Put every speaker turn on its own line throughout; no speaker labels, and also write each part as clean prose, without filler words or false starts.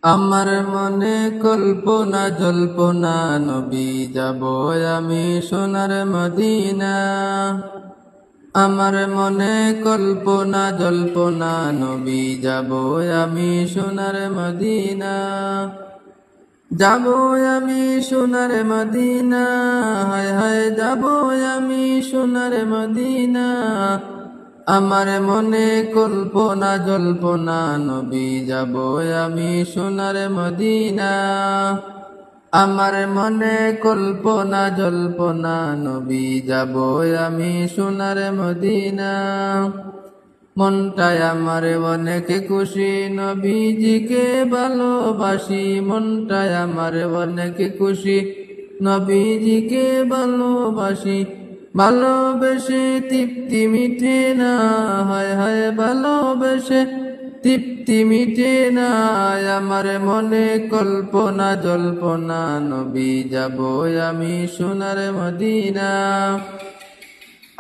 আমার মনে কল্পনা জল্পনা নবী যাব আমি সোনার মদিনা। আমার মনে কল্পনা জল্পনা নবী যাব আমি সোনার মদিনা। যাব আমি সোনার মদিনা, হায় হায় যাব আমি সোনার মদিনা। আমার মনে কল্পনা জল্পনা নবী যাব আমি সোনার মদিনা। আমার মনে কল্পনা জল্পনা নবী যাব আমি সোনার মদিনা। মনটায় আমার অনেক খুশি নবীজিকে ভালোবাসি। মনটায় আমার অনেক খুশি নবীজিকে ভালোবাসি। ভালোবেসে তৃপ্তি মিটে না, হায় হায় ভালোবেসে তৃপ্তি মিটে না। আমার মনে কল্পনা জল্পনা নবী যাব আমি সোনার মদিনা।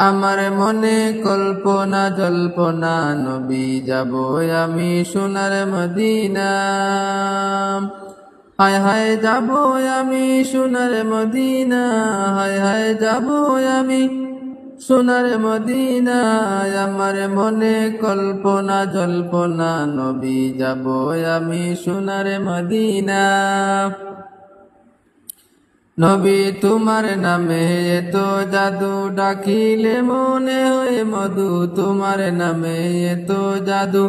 আমার মনে কল্পনা জল্পনা নবী যাব আমি সোনার মদিনা। হায় হায় যাব আমি সোনার মদিনা, হায় হায় যাব আমি সোনার মদিনা। আমার মনে কল্পনা জল্পনা নবী যাব আমি সোনার মদিনা। নবী তোমার নামে এত জাদু, ডাকিলে মনে হয় মধু। তোমার নামে এত জাদু,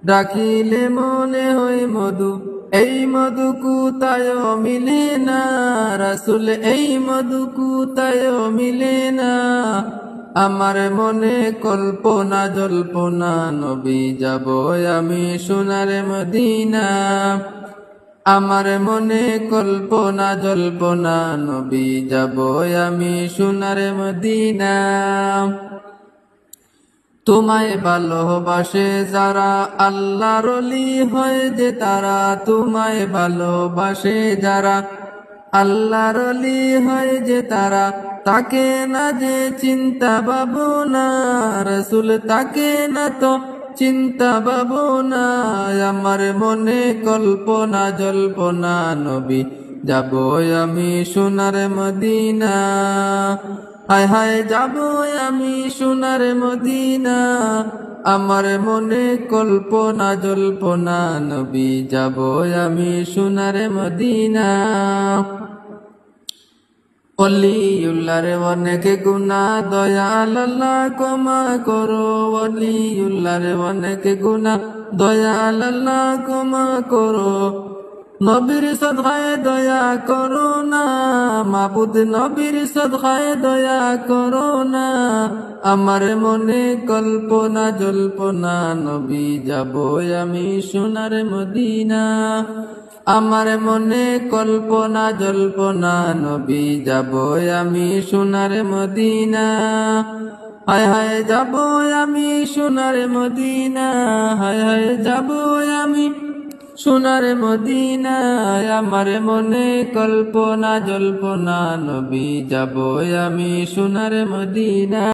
ডাকিলে মনে হয় মধু। এই মধু কোথায় মিলে না রাসূল, এই মধু কোথায় মিলে না। আমার মনে কল্পনা জল্পনা নবী যাব আমি সোনার মদিনা। আমার মনে কল্পনা জল্পনা নবী যাব আমি সোনার মদিনা। তোমায় ভালোবাসে যারা আল্লাহর ওলি হয় যে তারা। তোমায় ভালোবাসে যারা আল্লাহর ওলি হয় যে তারা। তাকে না যে চিন্তা ভাবনা রাসূল, তাকে না তো চিন্তা ভাবনা। আমার মনে কল্পনা জল্পনা নবী যাব আমি সোনার মদিনা। হায় হায় যাব আমি সোনার মদিনা। আমার মনে কল্পনা জল্পনা নবী যাব আমি সোনার মদিনা। ওলিউল্লাহর অনেক গুনাহ দয়াল আল্লাহ ক্ষমা করো। ওলিউল্লাহর অনেক গুনাহ দয়াল আল্লাহ ক্ষমা করো। নবীর সদকায়ে দয়া করো না মাবুদ, নবীর সদকায়ে দয়া করো না। আমার মনে কল্পনা জল্পনা নবী যাব আমি সোনার মদিনা। আমার মনে কল্পনা জল্পনা নবী যাব আমি সোনার মদিনা। হায় হায় যাব আমি সোনার মদিনা, হায় হায় যাব আমি সোনার মদিনা। আমার মনে কল্পনা জল্পনা নবী যাব আমি সোনার মদিনা।